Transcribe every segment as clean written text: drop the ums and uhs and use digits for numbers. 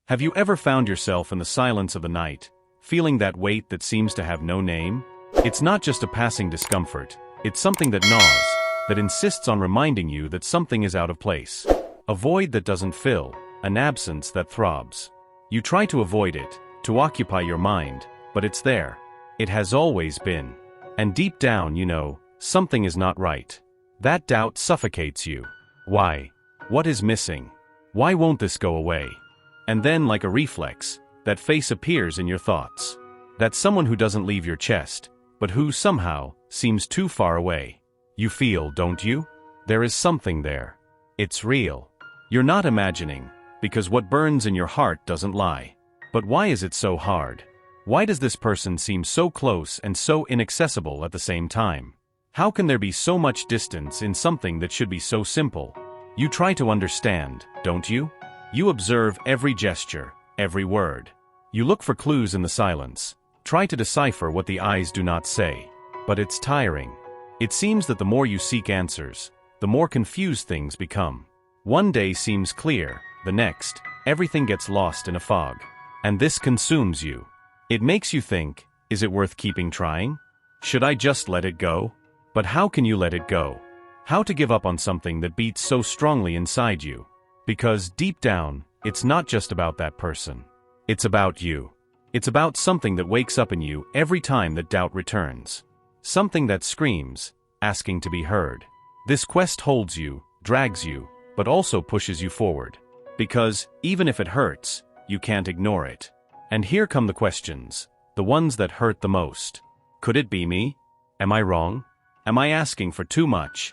Have you ever found yourself in the silence of the night, feeling that weight that seems to have no name? It's not just a passing discomfort, it's something that gnaws, that insists on reminding you that something is out of place. A void that doesn't fill, an absence that throbs. You try to avoid it, to occupy your mind, but it's there. It has always been. And deep down, you know, something is not right. That doubt suffocates you. Why? What is missing? Why won't this go away? And then, like a reflex, that face appears in your thoughts. That someone who doesn't leave your chest, but who somehow seems too far away. You feel, don't you? There is something there. It's real. You're not imagining, because what burns in your heart doesn't lie. But why is it so hard? Why does this person seem so close and so inaccessible at the same time? How can there be so much distance in something that should be so simple? You try to understand, don't you? You observe every gesture, every word. You look for clues in the silence, try to decipher what the eyes do not say. But it's tiring. It seems that the more you seek answers, the more confused things become. One day seems clear, the next, everything gets lost in a fog. And this consumes you. It makes you think, is it worth keeping trying? Should I just let it go? But how can you let it go? How to give up on something that beats so strongly inside you? Because deep down, it's not just about that person. It's about you. It's about something that wakes up in you every time that doubt returns. Something that screams, asking to be heard. This quest holds you, drags you, but also pushes you forward. Because, even if it hurts, you can't ignore it. And here come the questions, the ones that hurt the most. Could it be me? Am I wrong? Am I asking for too much?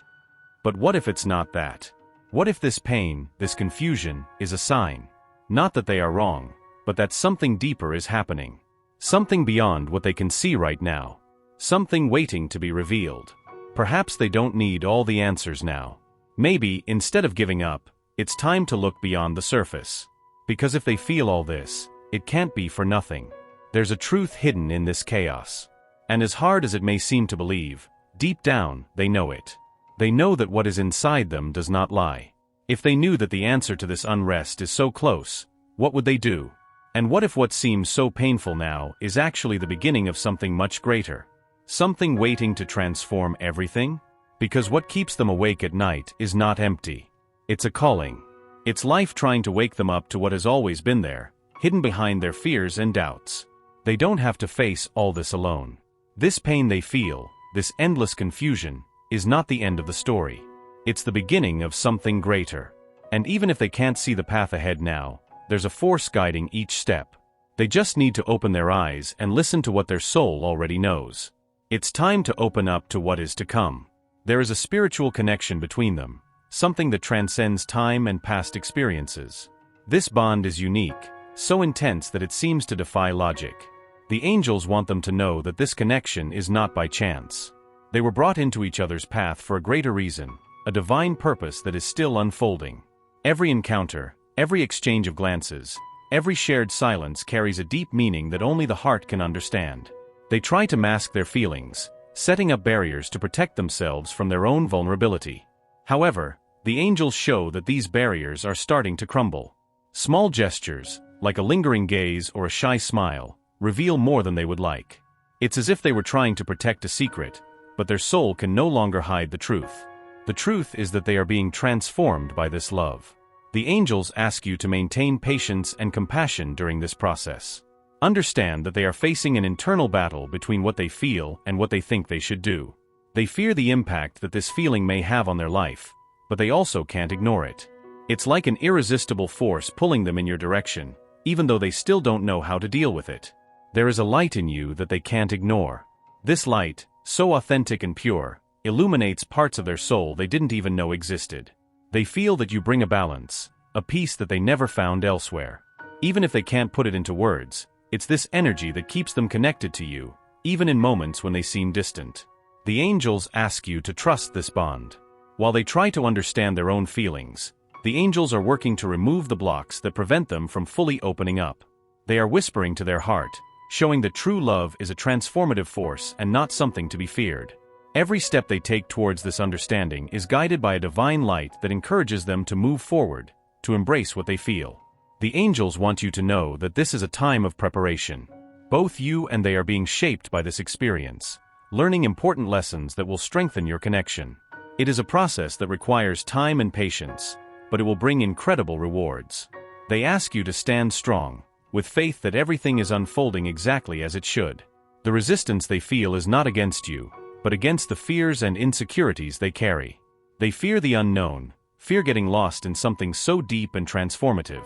But what if it's not that? What if this pain, this confusion, is a sign? Not that they are wrong, but that something deeper is happening. Something beyond what they can see right now. Something waiting to be revealed. Perhaps they don't need all the answers now. Maybe, instead of giving up, it's time to look beyond the surface. Because if they feel all this, it can't be for nothing. There's a truth hidden in this chaos. And as hard as it may seem to believe, deep down, they know it. They know that what is inside them does not lie. If they knew that the answer to this unrest is so close, what would they do? And what if what seems so painful now is actually the beginning of something much greater? Something waiting to transform everything? Because what keeps them awake at night is not empty. It's a calling. It's life trying to wake them up to what has always been there, hidden behind their fears and doubts. They don't have to face all this alone. This pain they feel, this endless confusion, is not the end of the story. It's the beginning of something greater. And even if they can't see the path ahead now, there's a force guiding each step. They just need to open their eyes and listen to what their soul already knows. It's time to open up to what is to come. There is a spiritual connection between them, something that transcends time and past experiences. This bond is unique, so intense that it seems to defy logic. The angels want them to know that this connection is not by chance. They were brought into each other's path for a greater reason, a divine purpose that is still unfolding. Every encounter, every exchange of glances, every shared silence carries a deep meaning that only the heart can understand. They try to mask their feelings, setting up barriers to protect themselves from their own vulnerability. However, the angels show that these barriers are starting to crumble. Small gestures, like a lingering gaze or a shy smile, reveal more than they would like. It's as if they were trying to protect a secret, but their soul can no longer hide the truth. The truth is that they are being transformed by this love. The angels ask you to maintain patience and compassion during this process. Understand that they are facing an internal battle between what they feel and what they think they should do. They fear the impact that this feeling may have on their life, but they also can't ignore it. It's like an irresistible force pulling them in your direction, even though they still don't know how to deal with it. There is a light in you that they can't ignore. This light, so authentic and pure, illuminates parts of their soul they didn't even know existed. They feel that you bring a balance, a peace that they never found elsewhere. Even if they can't put it into words, it's this energy that keeps them connected to you, even in moments when they seem distant. The angels ask you to trust this bond. While they try to understand their own feelings, the angels are working to remove the blocks that prevent them from fully opening up. They are whispering to their heart, showing that true love is a transformative force and not something to be feared. Every step they take towards this understanding is guided by a divine light that encourages them to move forward, to embrace what they feel. The angels want you to know that this is a time of preparation. Both you and they are being shaped by this experience, learning important lessons that will strengthen your connection. It is a process that requires time and patience, but it will bring incredible rewards. They ask you to stand strong, with faith that everything is unfolding exactly as it should. The resistance they feel is not against you, but against the fears and insecurities they carry. They fear the unknown, fear getting lost in something so deep and transformative.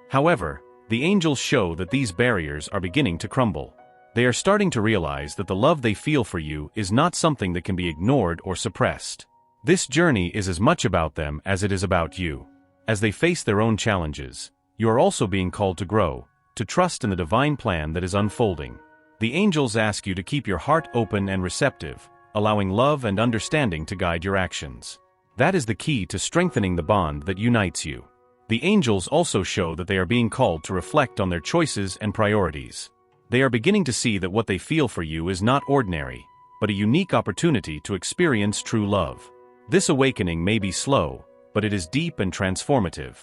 However, the angels show that these barriers are beginning to crumble. They are starting to realize that the love they feel for you is not something that can be ignored or suppressed. This journey is as much about them as it is about you. As they face their own challenges, you are also being called to grow, to trust in the divine plan that is unfolding. The angels ask you to keep your heart open and receptive, allowing love and understanding to guide your actions. That is the key to strengthening the bond that unites you. The angels also show that they are being called to reflect on their choices and priorities. They are beginning to see that what they feel for you is not ordinary, but a unique opportunity to experience true love. This awakening may be slow, but it is deep and transformative.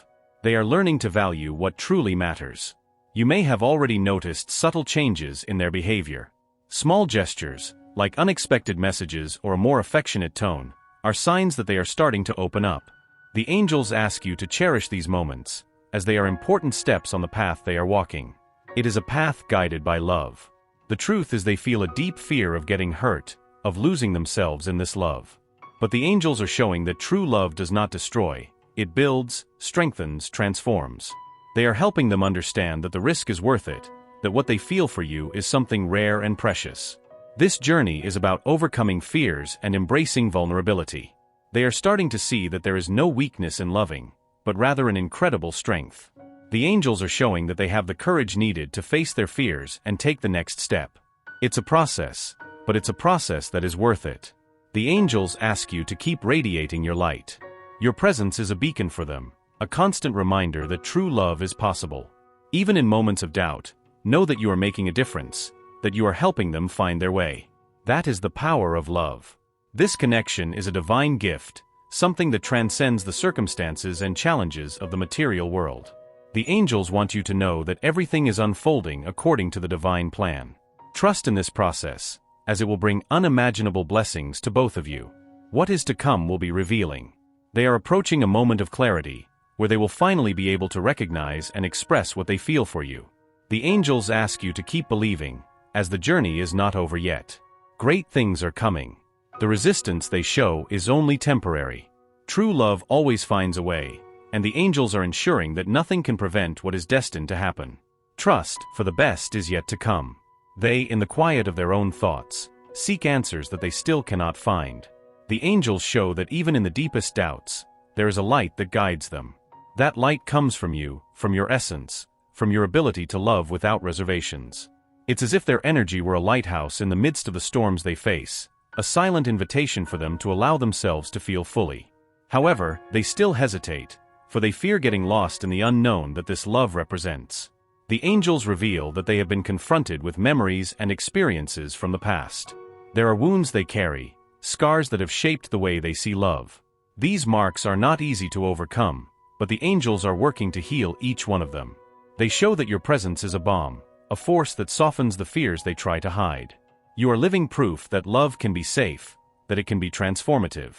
They are learning to value what truly matters. You may have already noticed subtle changes in their behavior. Small gestures, like unexpected messages or a more affectionate tone, are signs that they are starting to open up. The angels ask you to cherish these moments, as they are important steps on the path they are walking. It is a path guided by love. The truth is they feel a deep fear of getting hurt, of losing themselves in this love. But the angels are showing that true love does not destroy, it builds, strengthens, transforms. They are helping them understand that the risk is worth it, that what they feel for you is something rare and precious. This journey is about overcoming fears and embracing vulnerability. They are starting to see that there is no weakness in loving, but rather an incredible strength. The angels are showing that they have the courage needed to face their fears and take the next step. It's a process, but it's a process that is worth it. The angels ask you to keep radiating your light. Your presence is a beacon for them, a constant reminder that true love is possible. Even in moments of doubt, know that you are making a difference, that you are helping them find their way. That is the power of love. This connection is a divine gift, something that transcends the circumstances and challenges of the material world. The angels want you to know that everything is unfolding according to the divine plan. Trust in this process, as it will bring unimaginable blessings to both of you. What is to come will be revealing. They are approaching a moment of clarity, where they will finally be able to recognize and express what they feel for you. The angels ask you to keep believing, as the journey is not over yet. Great things are coming. The resistance they show is only temporary. True love always finds a way, and the angels are ensuring that nothing can prevent what is destined to happen. Trust, for the best is yet to come. They, in the quiet of their own thoughts, seek answers that they still cannot find. The angels show that even in the deepest doubts, there is a light that guides them. That light comes from you, from your essence, from your ability to love without reservations. It's as if their energy were a lighthouse in the midst of the storms they face, a silent invitation for them to allow themselves to feel fully. However, they still hesitate, for they fear getting lost in the unknown that this love represents. The angels reveal that they have been confronted with memories and experiences from the past. There are wounds they carry, scars that have shaped the way they see love. These marks are not easy to overcome, but the angels are working to heal each one of them. They show that your presence is a balm, a force that softens the fears they try to hide. You are living proof that love can be safe, that it can be transformative.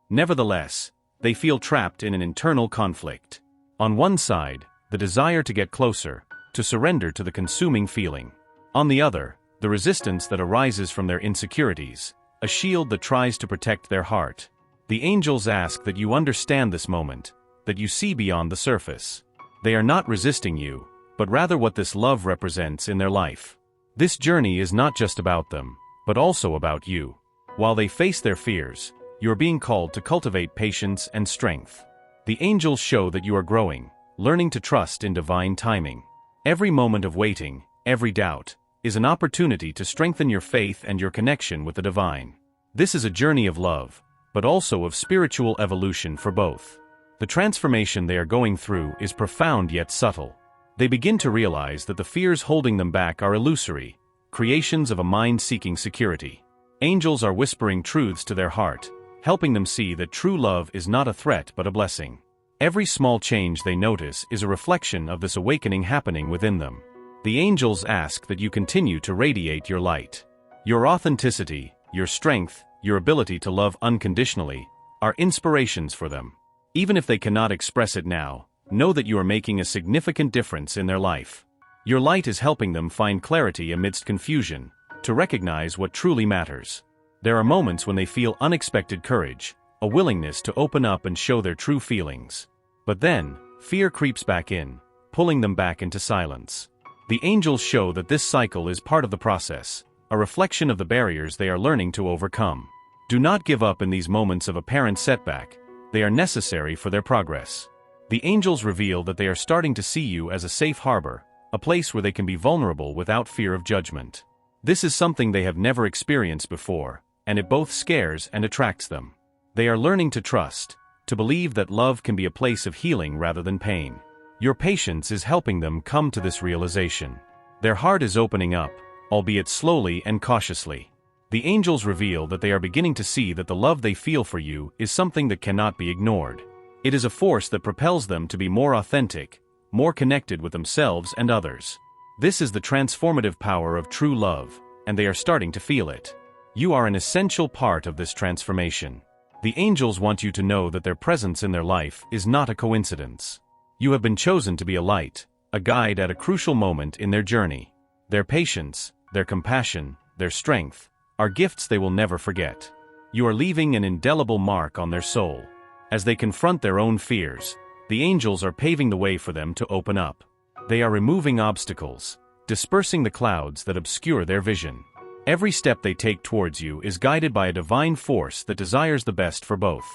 Nevertheless, they feel trapped in an internal conflict. On one side, the desire to get closer, to surrender to the consuming feeling. On the other, the resistance that arises from their insecurities, a shield that tries to protect their heart. The angels ask that you understand this moment, that you see beyond the surface. They are not resisting you, but rather what this love represents in their life. This journey is not just about them, but also about you. While they face their fears, you are being called to cultivate patience and strength. The angels show that you are growing, learning to trust in divine timing. Every moment of waiting, every doubt, is an opportunity to strengthen your faith and your connection with the divine. This is a journey of love, but also of spiritual evolution for both. The transformation they are going through is profound yet subtle. They begin to realize that the fears holding them back are illusory, creations of a mind seeking security. Angels are whispering truths to their heart, helping them see that true love is not a threat but a blessing. Every small change they notice is a reflection of this awakening happening within them. The angels ask that you continue to radiate your light. Your authenticity, your strength, your ability to love unconditionally, are inspirations for them. Even if they cannot express it now, know that you are making a significant difference in their life. Your light is helping them find clarity amidst confusion, to recognize what truly matters. There are moments when they feel unexpected courage, a willingness to open up and show their true feelings. But then, fear creeps back in, pulling them back into silence. The angels show that this cycle is part of the process, a reflection of the barriers they are learning to overcome. Do not give up in these moments of apparent setback. They are necessary for their progress. The angels reveal that they are starting to see you as a safe harbor, a place where they can be vulnerable without fear of judgment. This is something they have never experienced before, and it both scares and attracts them. They are learning to trust, to believe that love can be a place of healing rather than pain. Your patience is helping them come to this realization. Their heart is opening up, albeit slowly and cautiously. The angels reveal that they are beginning to see that the love they feel for you is something that cannot be ignored. It is a force that propels them to be more authentic, more connected with themselves and others. This is the transformative power of true love, and they are starting to feel it. You are an essential part of this transformation. The angels want you to know that their presence in their life is not a coincidence. You have been chosen to be a light, a guide at a crucial moment in their journey. Their patience, their compassion, their strength, are gifts they will never forget. You are leaving an indelible mark on their soul. As they confront their own fears, the angels are paving the way for them to open up. They are removing obstacles, dispersing the clouds that obscure their vision. Every step they take towards you is guided by a divine force that desires the best for both.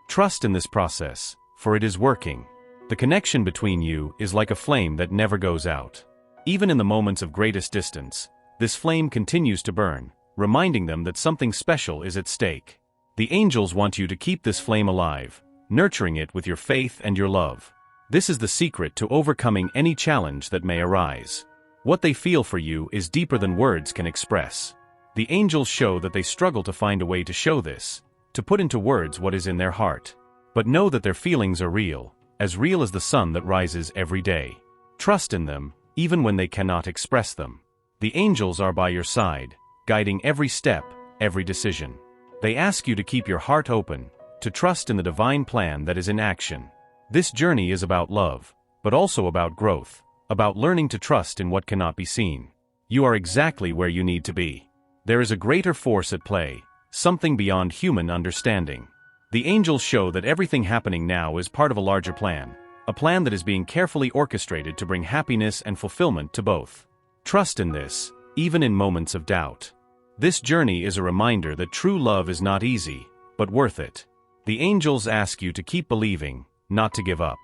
Trust in this process, for it is working. The connection between you is like a flame that never goes out. Even in the moments of greatest distance, this flame continues to burn, reminding them that something special is at stake. The angels want you to keep this flame alive, nurturing it with your faith and your love. This is the secret to overcoming any challenge that may arise. What they feel for you is deeper than words can express. The angels show that they struggle to find a way to show this, to put into words what is in their heart. But know that their feelings are real as the sun that rises every day. Trust in them, even when they cannot express them. The angels are by your side, guiding every step, every decision. They ask you to keep your heart open, to trust in the divine plan that is in action. This journey is about love, but also about growth, about learning to trust in what cannot be seen. You are exactly where you need to be. There is a greater force at play, something beyond human understanding. The angels show that everything happening now is part of a larger plan, a plan that is being carefully orchestrated to bring happiness and fulfillment to both. Trust in this, even in moments of doubt. This journey is a reminder that true love is not easy, but worth it. The angels ask you to keep believing, not to give up.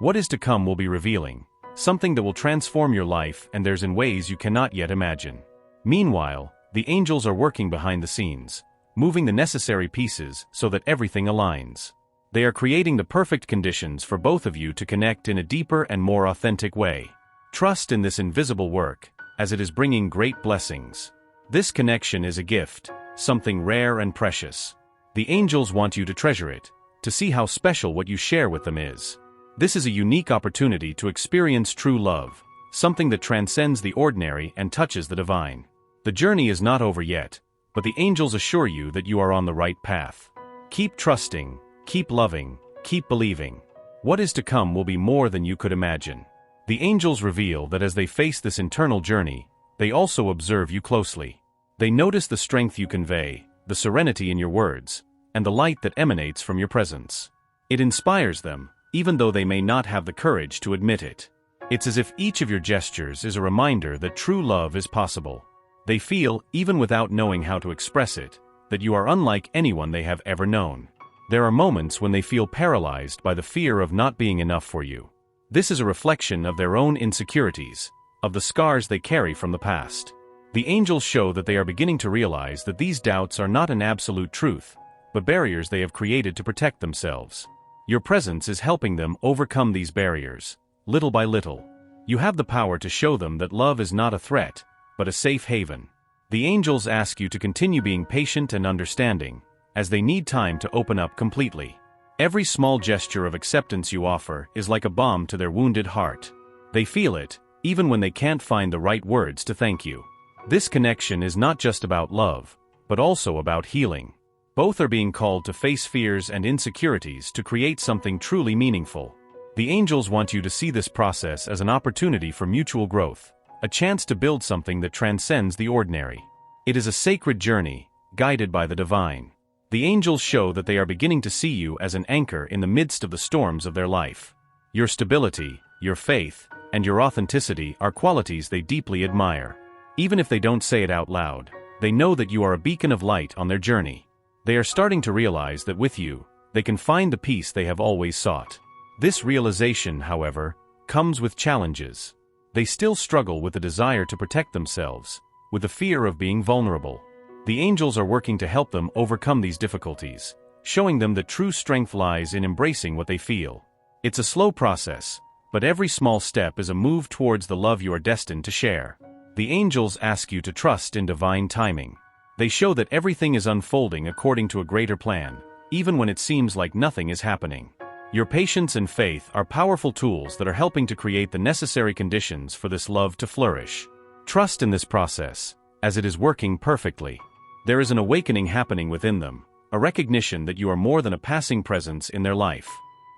What is to come will be revealing, something that will transform your life, and there's in ways you cannot yet imagine. Meanwhile, the angels are working behind the scenes, moving the necessary pieces so that everything aligns. They are creating the perfect conditions for both of you to connect in a deeper and more authentic way. Trust in this invisible work, as it is bringing great blessings. This connection is a gift, something rare and precious. The angels want you to treasure it, to see how special what you share with them is. This is a unique opportunity to experience true love, something that transcends the ordinary and touches the divine. The journey is not over yet, but the angels assure you that you are on the right path. Keep trusting, keep loving, keep believing. What is to come will be more than you could imagine. The angels reveal that as they face this internal journey, they also observe you closely. They notice the strength you convey, the serenity in your words, and the light that emanates from your presence. It inspires them, even though they may not have the courage to admit it. It's as if each of your gestures is a reminder that true love is possible. They feel, even without knowing how to express it, that you are unlike anyone they have ever known. There are moments when they feel paralyzed by the fear of not being enough for you. This is a reflection of their own insecurities, of the scars they carry from the past. The angels show that they are beginning to realize that these doubts are not an absolute truth, but barriers they have created to protect themselves. Your presence is helping them overcome these barriers, little by little. You have the power to show them that love is not a threat, but a safe haven. The angels ask you to continue being patient and understanding, as they need time to open up completely. Every small gesture of acceptance you offer is like a balm to their wounded heart. They feel it, even when they can't find the right words to thank you. This connection is not just about love, but also about healing. Both are being called to face fears and insecurities to create something truly meaningful. The angels want you to see this process as an opportunity for mutual growth, a chance to build something that transcends the ordinary. It is a sacred journey, guided by the divine. The angels show that they are beginning to see you as an anchor in the midst of the storms of their life. Your stability, your faith, and your authenticity are qualities they deeply admire. Even if they don't say it out loud, they know that you are a beacon of light on their journey. They are starting to realize that with you, they can find the peace they have always sought. This realization, however, comes with challenges. They still struggle with the desire to protect themselves, with the fear of being vulnerable. The angels are working to help them overcome these difficulties, showing them that true strength lies in embracing what they feel. It's a slow process, but every small step is a move towards the love you are destined to share. The angels ask you to trust in divine timing. They show that everything is unfolding according to a greater plan, even when it seems like nothing is happening. Your patience and faith are powerful tools that are helping to create the necessary conditions for this love to flourish. Trust in this process, as it is working perfectly. There is an awakening happening within them, a recognition that you are more than a passing presence in their life.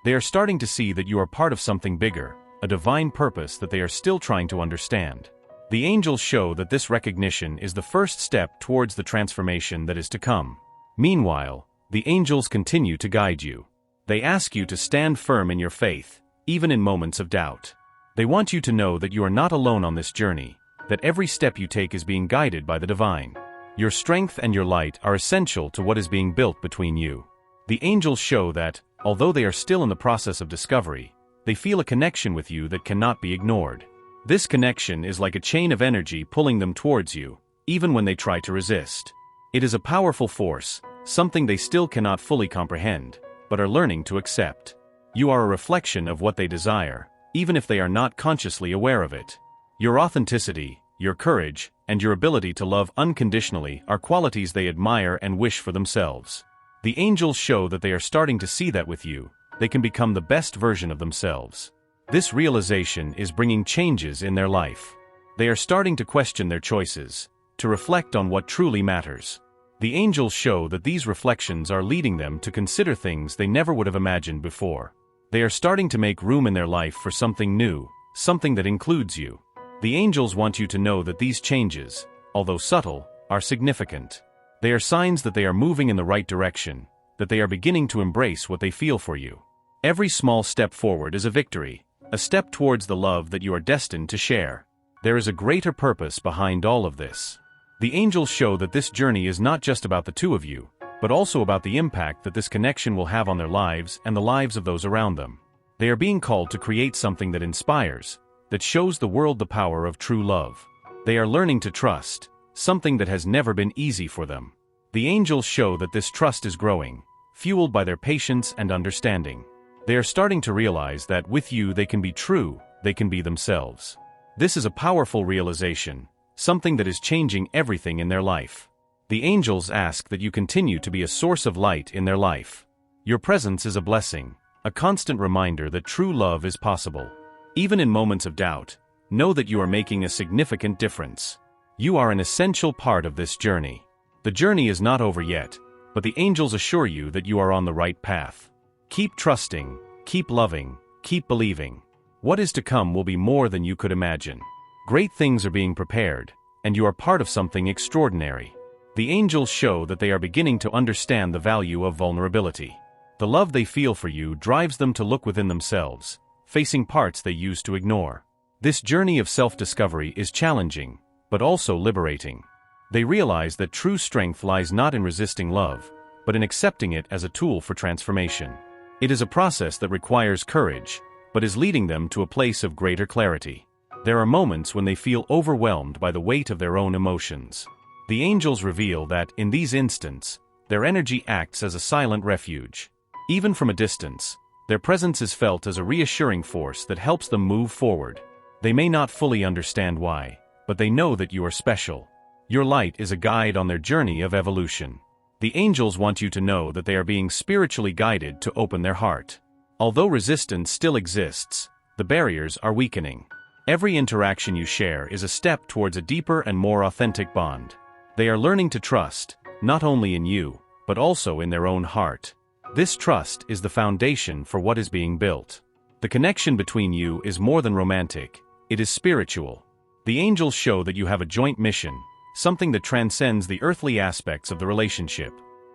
They are starting to see that you are part of something bigger, a divine purpose that they are still trying to understand. The angels show that this recognition is the first step towards the transformation that is to come. Meanwhile, the angels continue to guide you. They ask you to stand firm in your faith, even in moments of doubt. They want you to know that you are not alone on this journey, that every step you take is being guided by the divine. Your strength and your light are essential to what is being built between you. The angels show that, although they are still in the process of discovery, they feel a connection with you that cannot be ignored. This connection is like a chain of energy pulling them towards you, even when they try to resist. It is a powerful force, something they still cannot fully comprehend, but are learning to accept. You are a reflection of what they desire, even if they are not consciously aware of it. Your authenticity, your courage, and your ability to love unconditionally are qualities they admire and wish for themselves. The angels show that they are starting to see that with you, they can become the best version of themselves. This realization is bringing changes in their life. They are starting to question their choices, to reflect on what truly matters. The angels show that these reflections are leading them to consider things they never would have imagined before. They are starting to make room in their life for something new, something that includes you. The angels want you to know that these changes, although subtle, are significant. They are signs that they are moving in the right direction, that they are beginning to embrace what they feel for you. Every small step forward is a victory, a step towards the love that you are destined to share. There is a greater purpose behind all of this. The angels show that this journey is not just about the two of you, but also about the impact that this connection will have on their lives and the lives of those around them. They are being called to create something that inspires, that shows the world the power of true love. They are learning to trust, something that has never been easy for them. The angels show that this trust is growing, fueled by their patience and understanding. They are starting to realize that with you they can be true, they can be themselves. This is a powerful realization, something that is changing everything in their life. The angels ask that you continue to be a source of light in their life. Your presence is a blessing, a constant reminder that true love is possible. Even in moments of doubt, know that you are making a significant difference. You are an essential part of this journey. The journey is not over yet, but the angels assure you that you are on the right path. Keep trusting, keep loving, keep believing. What is to come will be more than you could imagine. Great things are being prepared, and you are part of something extraordinary. The angels show that they are beginning to understand the value of vulnerability. The love they feel for you drives them to look within themselves, facing parts they used to ignore. This journey of self-discovery is challenging, but also liberating. They realize that true strength lies not in resisting love, but in accepting it as a tool for transformation. It is a process that requires courage, but is leading them to a place of greater clarity. There are moments when they feel overwhelmed by the weight of their own emotions. The angels reveal that, in these instants, their energy acts as a silent refuge. Even from a distance, their presence is felt as a reassuring force that helps them move forward. They may not fully understand why, but they know that you are special. Your light is a guide on their journey of evolution. The angels want you to know that they are being spiritually guided to open their heart. Although resistance still exists, the barriers are weakening. Every interaction you share is a step towards a deeper and more authentic bond. They are learning to trust, not only in you, but also in their own heart. This trust is the foundation for what is being built. The connection between you is more than romantic, it is spiritual. The angels show that you have a joint mission, something that transcends the earthly aspects of the relationship.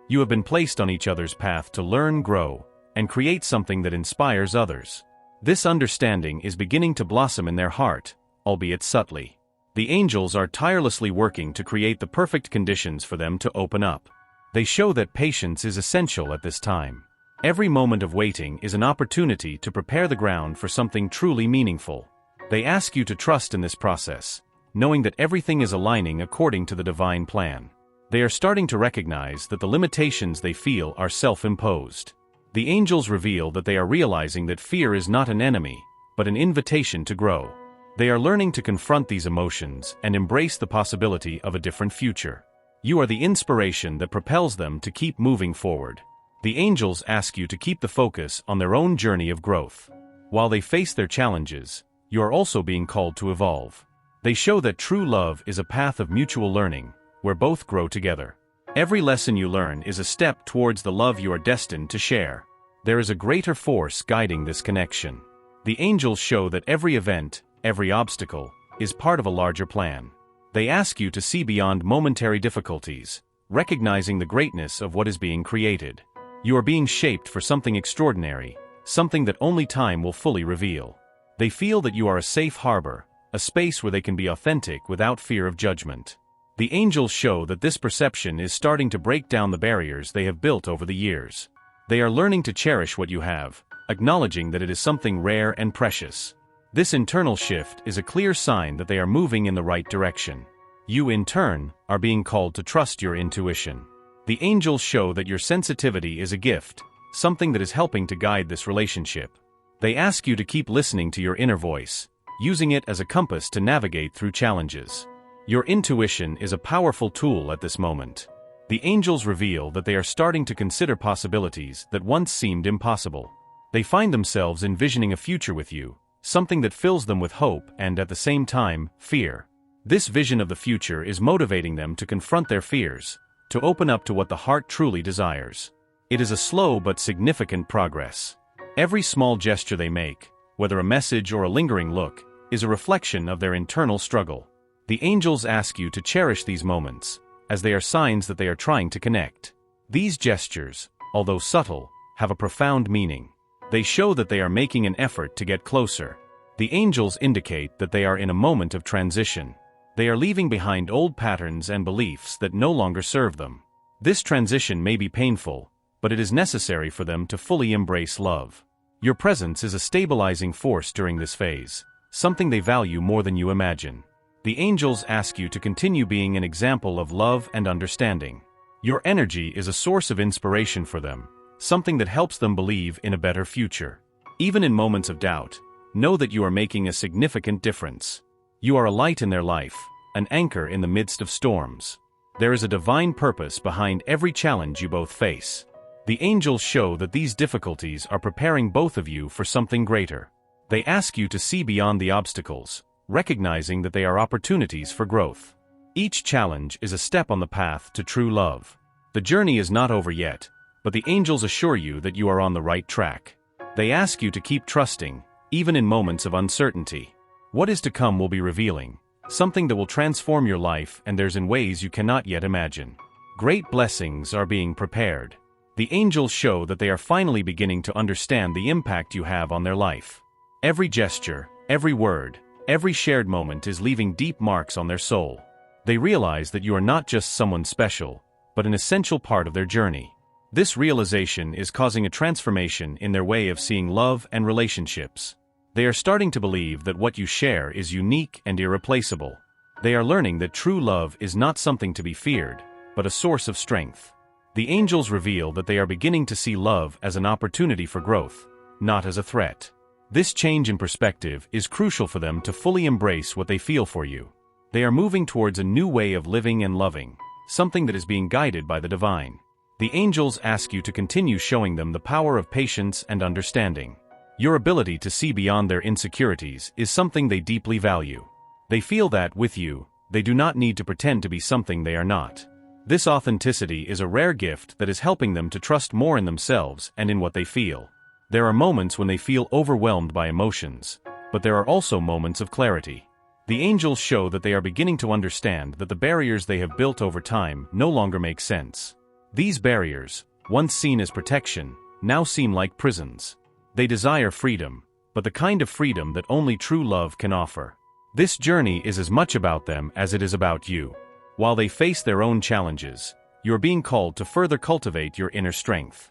You have been placed on each other's path to learn, grow, and create something that inspires others. This understanding is beginning to blossom in their heart, albeit subtly. The angels are tirelessly working to create the perfect conditions for them to open up. They show that patience is essential at this time. Every moment of waiting is an opportunity to prepare the ground for something truly meaningful. They ask you to trust in this process, knowing that everything is aligning according to the divine plan. They are starting to recognize that the limitations they feel are self-imposed. The angels reveal that they are realizing that fear is not an enemy, but an invitation to grow. They are learning to confront these emotions and embrace the possibility of a different future. You are the inspiration that propels them to keep moving forward. The angels ask you to keep the focus on their own journey of growth. While they face their challenges, you are also being called to evolve. They show that true love is a path of mutual learning, where both grow together. Every lesson you learn is a step towards the love you are destined to share. There is a greater force guiding this connection. The angels show that every event, every obstacle, is part of a larger plan. They ask you to see beyond momentary difficulties, recognizing the greatness of what is being created. You are being shaped for something extraordinary, something that only time will fully reveal. They feel that you are a safe harbor, a space where they can be authentic without fear of judgment. The angels show that this perception is starting to break down the barriers they have built over the years. They are learning to cherish what you have, acknowledging that it is something rare and precious. This internal shift is a clear sign that they are moving in the right direction. You, in turn, are being called to trust your intuition. The angels show that your sensitivity is a gift, something that is helping to guide this relationship. They ask you to keep listening to your inner voice, using it as a compass to navigate through challenges. Your intuition is a powerful tool at this moment. The angels reveal that they are starting to consider possibilities that once seemed impossible. They find themselves envisioning a future with you, something that fills them with hope and, at the same time, fear. This vision of the future is motivating them to confront their fears, to open up to what the heart truly desires. It is a slow but significant progress. Every small gesture they make, whether a message or a lingering look, is a reflection of their internal struggle. The angels ask you to cherish these moments, as they are signs that they are trying to connect. These gestures, although subtle, have a profound meaning. They show that they are making an effort to get closer. The angels indicate that they are in a moment of transition. They are leaving behind old patterns and beliefs that no longer serve them. This transition may be painful, but it is necessary for them to fully embrace love. Your presence is a stabilizing force during this phase, something they value more than you imagine. The angels ask you to continue being an example of love and understanding. Your energy is a source of inspiration for them, something that helps them believe in a better future. Even in moments of doubt, know that you are making a significant difference. You are a light in their life, an anchor in the midst of storms. There is a divine purpose behind every challenge you both face. The angels show that these difficulties are preparing both of you for something greater. They ask you to see beyond the obstacles, recognizing that they are opportunities for growth. Each challenge is a step on the path to true love. The journey is not over yet, but the angels assure you that you are on the right track. They ask you to keep trusting, even in moments of uncertainty. What is to come will be revealing, something that will transform your life and theirs in ways you cannot yet imagine. Great blessings are being prepared. The angels show that they are finally beginning to understand the impact you have on their life. Every gesture, every word, every shared moment is leaving deep marks on their soul. They realize that you are not just someone special, but an essential part of their journey. This realization is causing a transformation in their way of seeing love and relationships. They are starting to believe that what you share is unique and irreplaceable. They are learning that true love is not something to be feared, but a source of strength. The angels reveal that they are beginning to see love as an opportunity for growth, not as a threat. This change in perspective is crucial for them to fully embrace what they feel for you. They are moving towards a new way of living and loving, something that is being guided by the divine. The angels ask you to continue showing them the power of patience and understanding. Your ability to see beyond their insecurities is something they deeply value. They feel that, with you, they do not need to pretend to be something they are not. This authenticity is a rare gift that is helping them to trust more in themselves and in what they feel. There are moments when they feel overwhelmed by emotions, but there are also moments of clarity. The angels show that they are beginning to understand that the barriers they have built over time no longer make sense. These barriers, once seen as protection, now seem like prisons. They desire freedom, but the kind of freedom that only true love can offer. This journey is as much about them as it is about you. While they face their own challenges, you are being called to further cultivate your inner strength.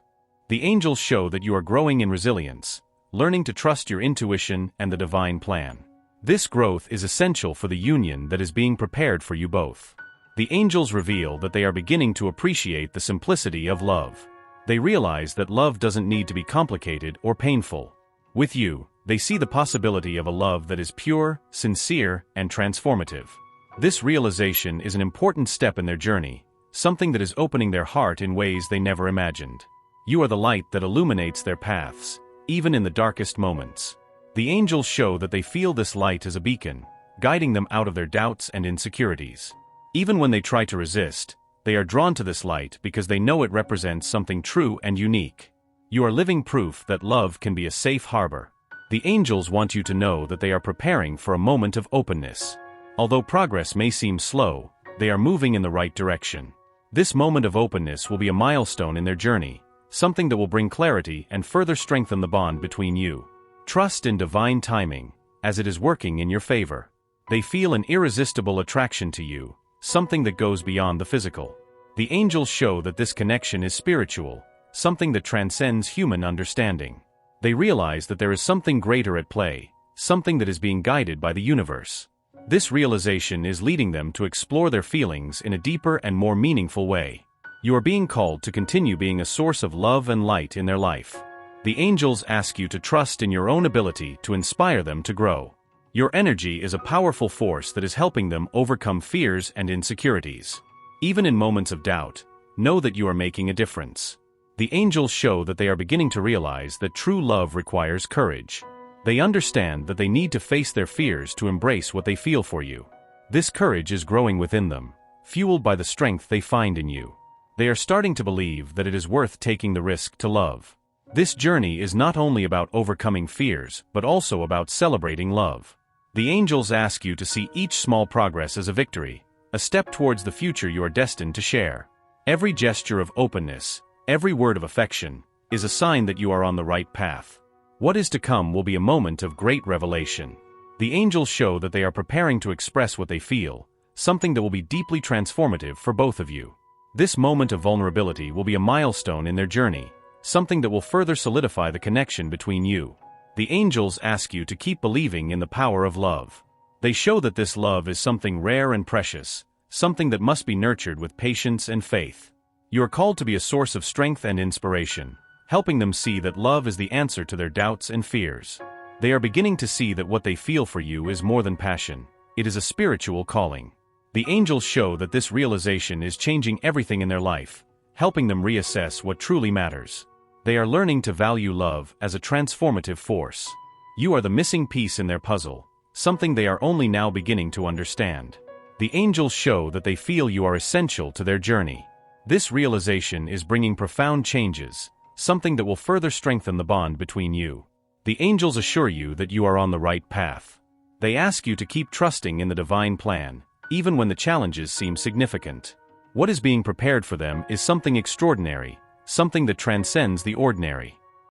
The angels show that you are growing in resilience, learning to trust your intuition and the divine plan. This growth is essential for the union that is being prepared for you both. The angels reveal that they are beginning to appreciate the simplicity of love. They realize that love doesn't need to be complicated or painful. With you, they see the possibility of a love that is pure, sincere, and transformative. This realization is an important step in their journey, something that is opening their heart in ways they never imagined. You are the light that illuminates their paths, even in the darkest moments. The angels show that they feel this light as a beacon, guiding them out of their doubts and insecurities. Even when they try to resist, they are drawn to this light because they know it represents something true and unique. You are living proof that love can be a safe harbor. The angels want you to know that they are preparing for a moment of openness. Although progress may seem slow, they are moving in the right direction. This moment of openness will be a milestone in their journey, something that will bring clarity and further strengthen the bond between you. Trust in divine timing, as it is working in your favor. They feel an irresistible attraction to you, something that goes beyond the physical. The angels show that this connection is spiritual, something that transcends human understanding. They realize that there is something greater at play, something that is being guided by the universe. This realization is leading them to explore their feelings in a deeper and more meaningful way. You are being called to continue being a source of love and light in their life. The angels ask you to trust in your own ability to inspire them to grow. Your energy is a powerful force that is helping them overcome fears and insecurities. Even in moments of doubt, know that you are making a difference. The angels show that they are beginning to realize that true love requires courage. They understand that they need to face their fears to embrace what they feel for you. This courage is growing within them, fueled by the strength they find in you. They are starting to believe that it is worth taking the risk to love. This journey is not only about overcoming fears, but also about celebrating love. The angels ask you to see each small progress as a victory, a step towards the future you are destined to share. Every gesture of openness, every word of affection, is a sign that you are on the right path. What is to come will be a moment of great revelation. The angels show that they are preparing to express what they feel, something that will be deeply transformative for both of you. This moment of vulnerability will be a milestone in their journey, something that will further solidify the connection between you. The angels ask you to keep believing in the power of love. They show that this love is something rare and precious, something that must be nurtured with patience and faith. You are called to be a source of strength and inspiration, helping them see that love is the answer to their doubts and fears. They are beginning to see that what they feel for you is more than passion, it is a spiritual calling. The angels show that this realization is changing everything in their life, helping them reassess what truly matters. They are learning to value love as a transformative force. You are the missing piece in their puzzle, something they are only now beginning to understand. The angels show that they feel you are essential to their journey. This realization is bringing profound changes, something that will further strengthen the bond between you. The angels assure you that you are on the right path. They ask you to keep trusting in the divine plan, even when the challenges seem significant. What is being prepared for them is something extraordinary, something that transcends the ordinary.